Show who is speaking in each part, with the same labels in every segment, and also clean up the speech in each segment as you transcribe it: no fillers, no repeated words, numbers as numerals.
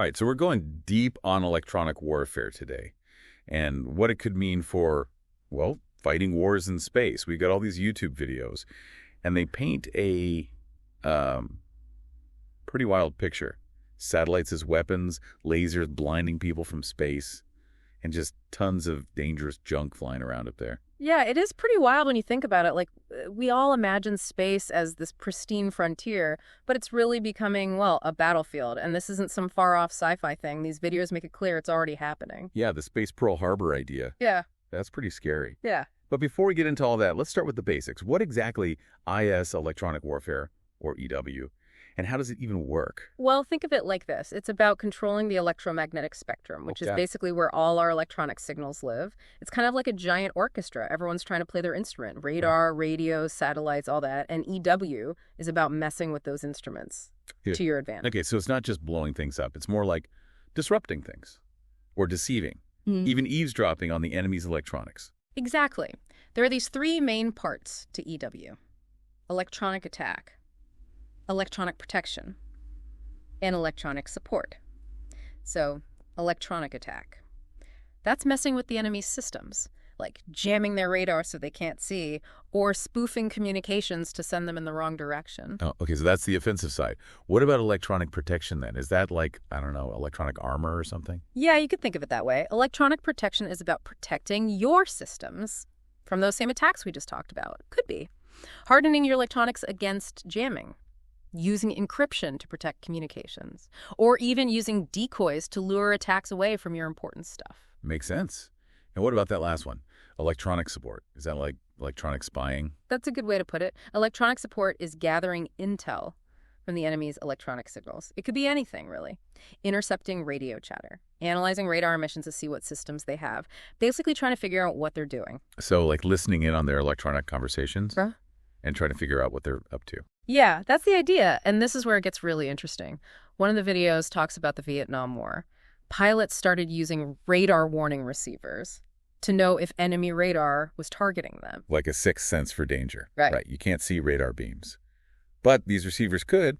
Speaker 1: All right, so we're going deep on electronic warfare today and what it could mean for, well, fighting wars in space. We got all these YouTube videos, and they paint a pretty wild picture. Satellites as weapons, lasers blinding people from space, and just tons of dangerous junk flying around up there.
Speaker 2: Yeah, it is pretty wild when you think about it. Like, we all imagine space as this pristine frontier, but it's really becoming, well, a battlefield. And this isn't some far-off sci-fi thing. These videos make it clear it's already happening.
Speaker 1: Yeah, the space Pearl Harbor idea.
Speaker 2: Yeah.
Speaker 1: That's pretty scary.
Speaker 2: Yeah.
Speaker 1: But before we get into all that, let's start with the basics. What exactly is electronic warfare, or EW, and how does it even work?
Speaker 2: Well, think of it like this. It's about controlling the electromagnetic spectrum, which is basically where all our electronic signals live. It's kind of like a giant orchestra. Everyone's trying to play their instrument. Radar, radios, satellites, all that. And EW is about messing with those instruments to your advantage.
Speaker 1: Okay, so it's not just blowing things up. It's more like disrupting things or deceiving, even eavesdropping on the enemy's electronics.
Speaker 2: Exactly. There are these three main parts to EW. Electronic attack, electronic protection, and electronic support. So, electronic attack. That's messing with the enemy's systems, like jamming their radar so they can't see, or spoofing communications to send them in the wrong direction.
Speaker 1: Oh, okay, so that's the offensive side. What about electronic protection then? Is that like, I don't know, electronic armor or something?
Speaker 2: Yeah, you could think of it that way. Electronic protection is about protecting your systems from those same attacks we just talked about. Could be. Hardening your electronics against jamming, using encryption to protect communications, or even using decoys to lure attacks away from your important stuff.
Speaker 1: Makes sense. And what about that last one? Electronic support. Is that like electronic spying?
Speaker 2: That's a good way to put it. Electronic support is gathering intel from the enemy's electronic signals. It could be anything, really. Intercepting radio chatter, analyzing radar emissions to see what systems they have, basically trying to figure out what they're doing.
Speaker 1: So like listening in on their electronic conversations and trying to figure out what they're up to.
Speaker 2: Yeah, that's the idea. And this is where it gets really interesting. One of the videos talks about the Vietnam War. Pilots started using radar warning receivers to know if enemy radar was targeting them.
Speaker 1: Like a sixth sense for danger.
Speaker 2: Right.
Speaker 1: You can't see radar beams. But these receivers could,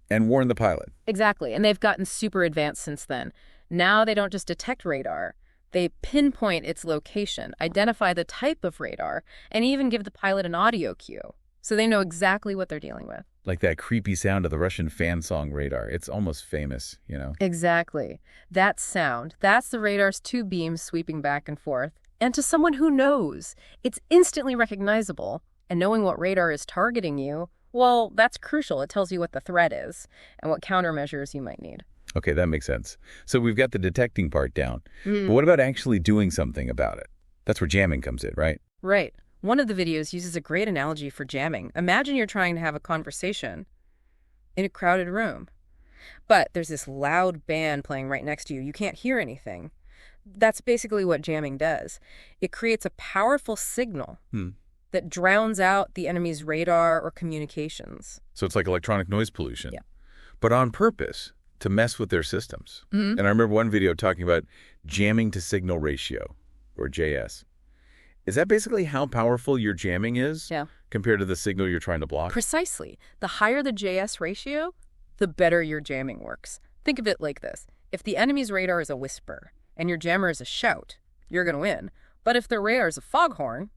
Speaker 1: and warn the pilot.
Speaker 2: Exactly. And they've gotten super advanced since then. Now they don't just detect radar. They pinpoint its location, identify the type of radar, and even give the pilot an audio cue, so they know exactly what they're dealing with.
Speaker 1: Like that creepy sound of the Russian fan song radar. It's almost famous, you know?
Speaker 2: Exactly. That sound, that's the radar's two beams sweeping back and forth. And to someone who knows, it's instantly recognizable. And knowing what radar is targeting you, well, that's crucial. It tells you what the threat is and what countermeasures you might need.
Speaker 1: Okay, that makes sense. So we've got the detecting part down. But what about actually doing something about it? That's where jamming comes in, right?
Speaker 2: Right. One of the videos uses a great analogy for jamming. Imagine you're trying to have a conversation in a crowded room, but there's this loud band playing right next to you. You can't hear anything. That's basically what jamming does. It creates a powerful signal that drowns out the enemy's radar or communications.
Speaker 1: So it's like electronic noise pollution.
Speaker 2: Yeah.
Speaker 1: But on purpose, to mess with their systems. And I remember one video talking about jamming to signal ratio, or JS. Is that basically how powerful your jamming is compared to the signal you're trying to block?
Speaker 2: Precisely. The higher the JS ratio, the better your jamming works. Think of it like this. If the enemy's radar is a whisper and your jammer is a shout, you're going to win. But if their radar is a foghorn,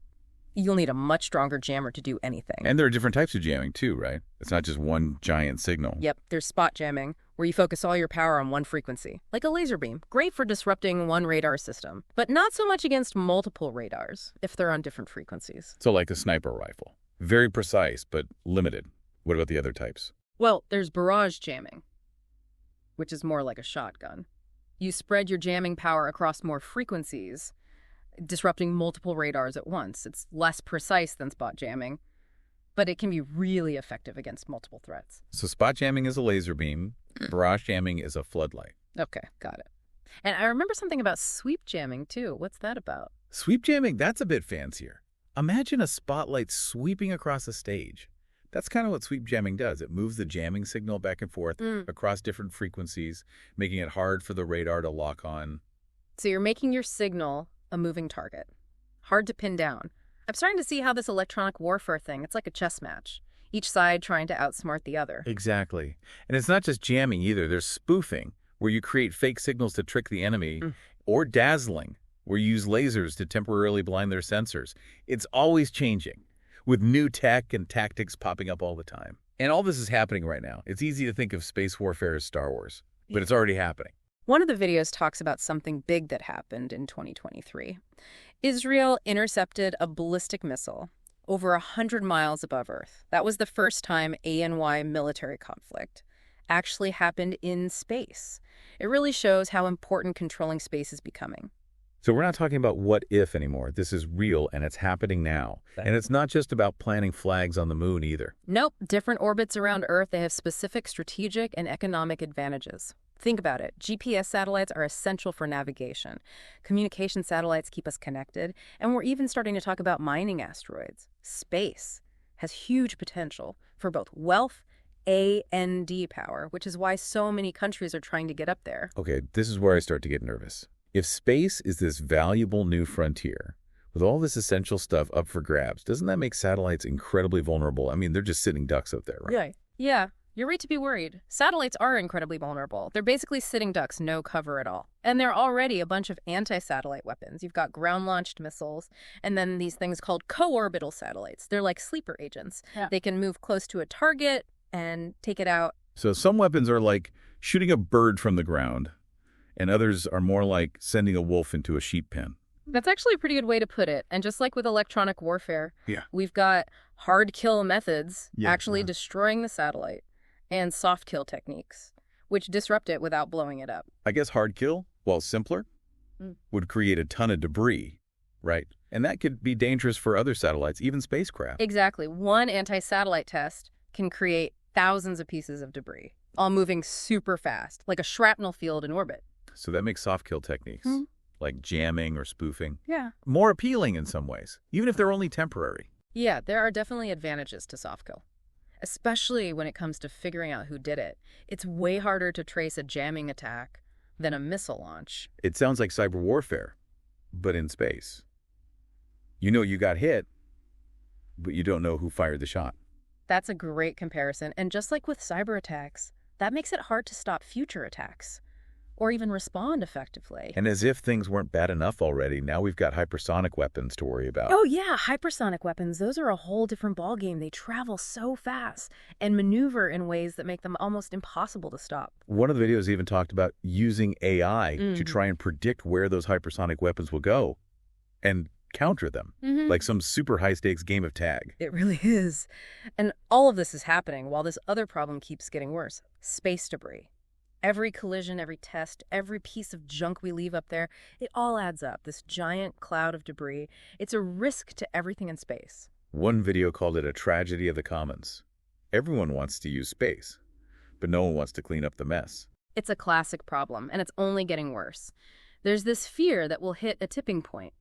Speaker 2: you'll need a much stronger jammer to do anything.
Speaker 1: And there are different types of jamming too, right? It's not just one giant signal.
Speaker 2: Yep, there's spot jamming, where you focus all your power on one frequency, like a laser beam. Great for disrupting one radar system, but not so much against multiple radars if they're on different frequencies.
Speaker 1: So like a sniper rifle. Very precise, but limited. What about the other types?
Speaker 2: Well, there's barrage jamming, which is more like a shotgun. You spread your jamming power across more frequencies, disrupting multiple radars at once. It's less precise than spot jamming, but it can be really effective against multiple threats.
Speaker 1: So spot jamming is a laser beam. Barrage jamming is a floodlight.
Speaker 2: Okay, got it. And I remember something about sweep jamming, too. What's that about?
Speaker 1: Sweep jamming, that's a bit fancier. Imagine a spotlight sweeping across a stage. That's kind of what sweep jamming does. It moves the jamming signal back and forth across different frequencies, making it hard for the radar to lock on.
Speaker 2: So you're making your signal a moving target. Hard to pin down. I'm starting to see how this electronic warfare thing, it's like a chess match. Each side trying to outsmart the other.
Speaker 1: Exactly. And it's not just jamming either. There's spoofing, where you create fake signals to trick the enemy, or dazzling, where you use lasers to temporarily blind their sensors. It's always changing, with new tech and tactics popping up all the time. And all this is happening right now. It's easy to think of space warfare as Star Wars, but it's already happening.
Speaker 2: One of the videos talks about something big that happened in 2023. Israel intercepted a ballistic missile over 100 miles above Earth. That was the first time ANY military conflict actually happened in space. It really shows how important controlling space is becoming.
Speaker 1: So we're not talking about what if anymore. This is real, and it's happening now. And it's not just about planting flags on the moon either.
Speaker 2: Nope. Different orbits around Earth, they have specific strategic and economic advantages. Think about it. GPS satellites are essential for navigation. Communication satellites keep us connected. And we're even starting to talk about mining asteroids. Space has huge potential for both wealth and power, which is why so many countries are trying to get up there.
Speaker 1: Okay, this is where I start to get nervous. If space is this valuable new frontier, with all this essential stuff up for grabs, doesn't that make satellites incredibly vulnerable? I mean, they're just sitting ducks up there, right?
Speaker 2: Yeah. You're right to be worried. Satellites are incredibly vulnerable. They're basically sitting ducks, no cover at all. And there are already a bunch of anti-satellite weapons. You've got ground-launched missiles, and then these things called co-orbital satellites. They're like sleeper agents. Yeah. They can move close to a target and take it out.
Speaker 1: So some weapons are like shooting a bird from the ground, and others are more like sending a wolf into a sheep pen.
Speaker 2: That's actually a pretty good way to put it. And just like with electronic warfare, we've got hard kill methods actually destroying the satellite, and soft kill techniques, which disrupt it without blowing it up.
Speaker 1: I guess hard kill, while simpler, would create a ton of debris, right? And that could be dangerous for other satellites, even spacecraft.
Speaker 2: Exactly. One anti-satellite test can create thousands of pieces of debris, all moving super fast, like a shrapnel field in orbit.
Speaker 1: So that makes soft kill techniques, like jamming or spoofing,
Speaker 2: more
Speaker 1: appealing in some ways, even if they're only temporary.
Speaker 2: Yeah, there are definitely advantages to soft kill, especially when it comes to figuring out who did it. It's way harder to trace a jamming attack than a missile launch.
Speaker 1: It sounds like cyber warfare, but in space. You know you got hit, but you don't know who fired the shot.
Speaker 2: That's a great comparison. And just like with cyber attacks, that makes it hard to stop future attacks or even respond effectively.
Speaker 1: And as if things weren't bad enough already, now we've got hypersonic weapons to worry about.
Speaker 2: Oh yeah, hypersonic weapons. Those are a whole different ballgame. They travel so fast and maneuver in ways that make them almost impossible to stop.
Speaker 1: One of the videos even talked about using AI to try and predict where those hypersonic weapons will go and counter them, like some super high-stakes game of tag.
Speaker 2: It really is. And all of this is happening while this other problem keeps getting worse. Space debris. Every collision, every test, every piece of junk we leave up there, it all adds up, this giant cloud of debris. It's a risk to everything in space.
Speaker 1: One video called it a tragedy of the commons. Everyone wants to use space, but no one wants to clean up the mess.
Speaker 2: It's a classic problem, and it's only getting worse. There's this fear that we'll hit a tipping point.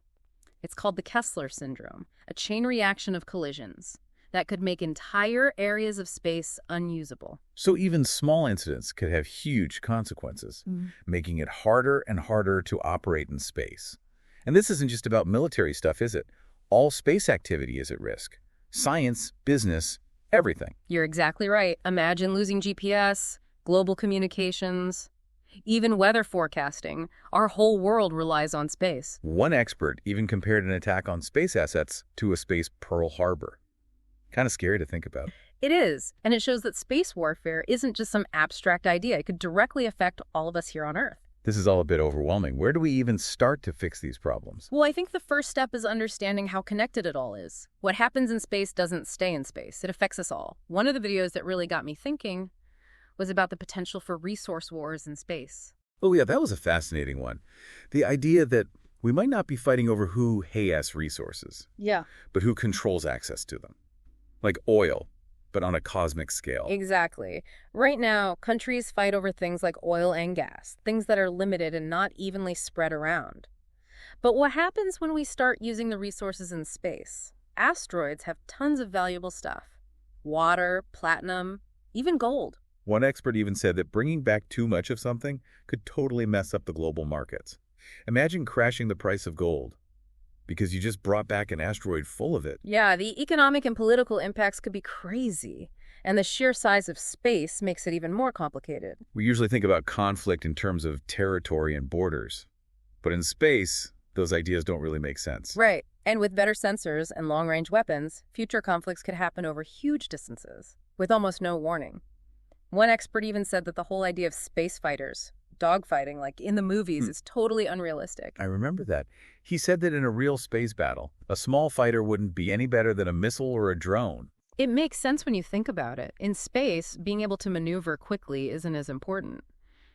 Speaker 2: It's called the Kessler Syndrome, a chain reaction of collisions that could make entire areas of space unusable.
Speaker 1: So even small incidents could have huge consequences, making it harder and harder to operate in space. And this isn't just about military stuff, is it? All space activity is at risk. Science, business, everything.
Speaker 2: You're exactly right. Imagine losing GPS, global communications, even weather forecasting. Our whole world relies on space.
Speaker 1: One expert even compared an attack on space assets to a space Pearl Harbor. Kind of scary to think about.
Speaker 2: It is. And it shows that space warfare isn't just some abstract idea. It could directly affect all of us here on Earth.
Speaker 1: This is all a bit overwhelming. Where do we even start to fix these problems?
Speaker 2: Well, I think the first step is understanding how connected it all is. What happens in space doesn't stay in space. It affects us all. One of the videos that really got me thinking was about the potential for resource wars in space.
Speaker 1: Oh yeah, that was a fascinating one. The idea that we might not be fighting over who has resources, but who controls access to them. Like oil, but on a cosmic scale.
Speaker 2: Exactly. Right now, countries fight over things like oil and gas, things that are limited and not evenly spread around. But what happens when we start using the resources in space? Asteroids have tons of valuable stuff. Water, platinum, even gold.
Speaker 1: One expert even said that bringing back too much of something could totally mess up the global markets. Imagine crashing the price of gold because you just brought back an asteroid full of it.
Speaker 2: Yeah, the economic and political impacts could be crazy. And the sheer size of space makes it even more complicated.
Speaker 1: We usually think about conflict in terms of territory and borders. But in space, those ideas don't really make sense.
Speaker 2: Right. And with better sensors and long-range weapons, future conflicts could happen over huge distances, with almost no warning. One expert even said that the whole idea of space fighters, dogfighting like in the movies, is totally unrealistic.
Speaker 1: I remember that. He said that in a real space battle, a small fighter wouldn't be any better than a missile or a drone.
Speaker 2: It makes sense when you think about it. In space, being able to maneuver quickly isn't as important.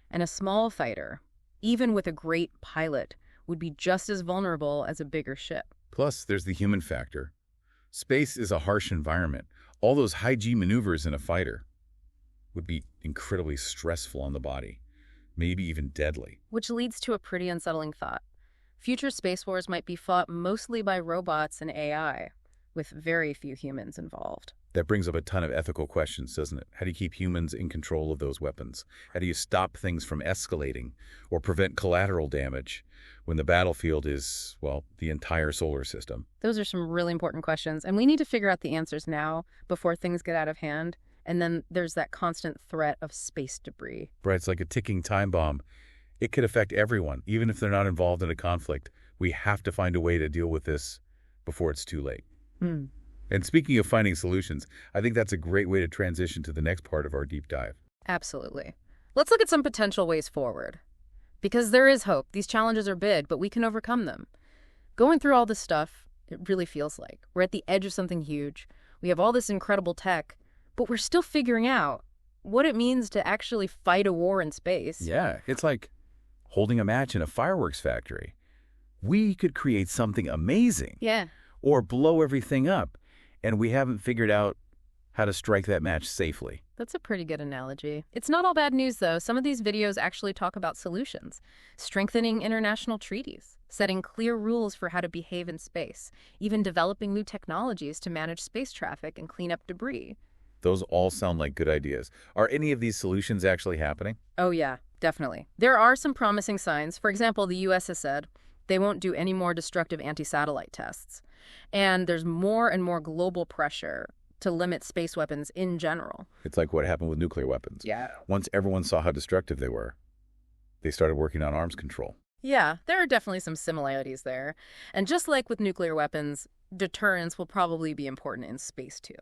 Speaker 2: And a small fighter, even with a great pilot, would be just as vulnerable as a bigger ship.
Speaker 1: Plus, there's the human factor. Space is a harsh environment. All those high-G maneuvers in a fighter would be incredibly stressful on the body, maybe even deadly.
Speaker 2: Which leads to a pretty unsettling thought. Future space wars might be fought mostly by robots and AI, with very few humans involved.
Speaker 1: That brings up a ton of ethical questions, doesn't it? How do you keep humans in control of those weapons? How do you stop things from escalating or prevent collateral damage when the battlefield is, well, the entire solar system?
Speaker 2: Those are some really important questions, and we need to figure out the answers now before things get out of hand. And then there's that constant threat of space debris.
Speaker 1: Right, it's like a ticking time bomb. It could affect everyone, even if they're not involved in a conflict. We have to find a way to deal with this before it's too late. And speaking of finding solutions, I think that's a great way to transition to the next part of our deep dive.
Speaker 2: Absolutely. Let's look at some potential ways forward. Because there is hope. These challenges are big, but we can overcome them. Going through all this stuff, it really feels like we're at the edge of something huge. We have all this incredible tech, but we're still figuring out what it means to actually fight a war in space.
Speaker 1: Yeah, it's like holding a match in a fireworks factory. We could create something amazing.
Speaker 2: Yeah.
Speaker 1: Or blow everything up, and we haven't figured out how to strike that match safely.
Speaker 2: That's a pretty good analogy. It's not all bad news, though. Some of these videos actually talk about solutions. Strengthening international treaties, setting clear rules for how to behave in space, even developing new technologies to manage space traffic and clean up debris.
Speaker 1: Those all sound like good ideas. Are any of these solutions actually happening?
Speaker 2: Oh yeah, definitely. There are some promising signs. For example, the US has said they won't do any more destructive anti-satellite tests. And there's more and more global pressure to limit space weapons in general.
Speaker 1: It's like what happened with nuclear weapons.
Speaker 2: Yeah.
Speaker 1: Once everyone saw how destructive they were, they started working on arms control.
Speaker 2: Yeah, there are definitely some similarities there. And just like with nuclear weapons, deterrence will probably be important in space too.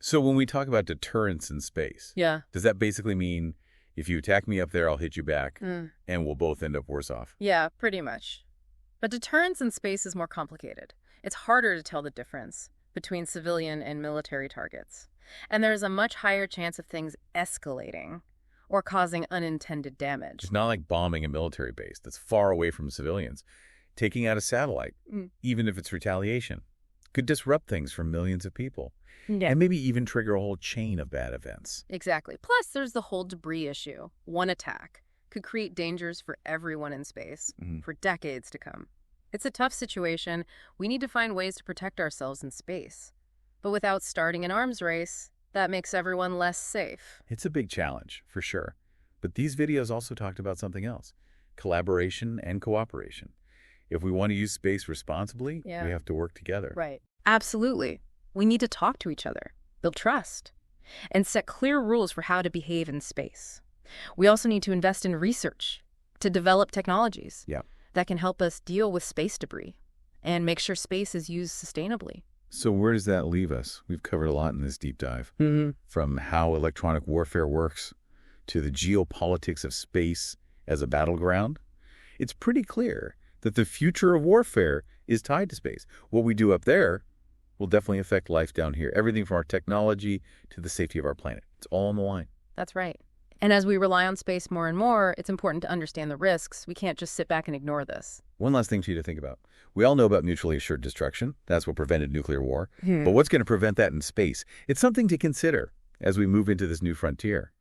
Speaker 1: So when we talk about deterrence in space, does that basically mean if you attack me up there, I'll hit you back, and we'll both end up worse off?
Speaker 2: Yeah, pretty much. But deterrence in space is more complicated. It's harder to tell the difference between civilian and military targets. And there's a much higher chance of things escalating or causing unintended damage.
Speaker 1: It's not like bombing a military base that's far away from civilians. Taking out a satellite, even if it's retaliation, could disrupt things for millions of people.
Speaker 2: Yeah.
Speaker 1: And maybe even trigger a whole chain of bad events.
Speaker 2: Exactly. Plus, there's the whole debris issue. One attack could create dangers for everyone in space for decades to come. It's a tough situation. We need to find ways to protect ourselves in space. But without starting an arms race, that makes everyone less safe.
Speaker 1: It's a big challenge, for sure. But these videos also talked about something else: collaboration and cooperation. If we want to use space responsibly, we have to work together.
Speaker 2: Right. Absolutely. We need to talk to each other, build trust, and set clear rules for how to behave in space. We also need to invest in research to develop technologies that can help us deal with space debris and make sure space is used sustainably.
Speaker 1: So where does that leave us? We've covered a lot in this deep dive, from how electronic warfare works to the geopolitics of space as a battleground. It's pretty clear that the future of warfare is tied to space. What we do up there will definitely affect life down here. Everything from our technology to the safety of our planet. It's all on the line.
Speaker 2: That's right. And as we rely on space more and more, it's important to understand the risks. We can't just sit back and ignore this.
Speaker 1: One last thing for you to think about. We all know about mutually assured destruction. That's what prevented nuclear war. But what's going to prevent that in space? It's something to consider as we move into this new frontier.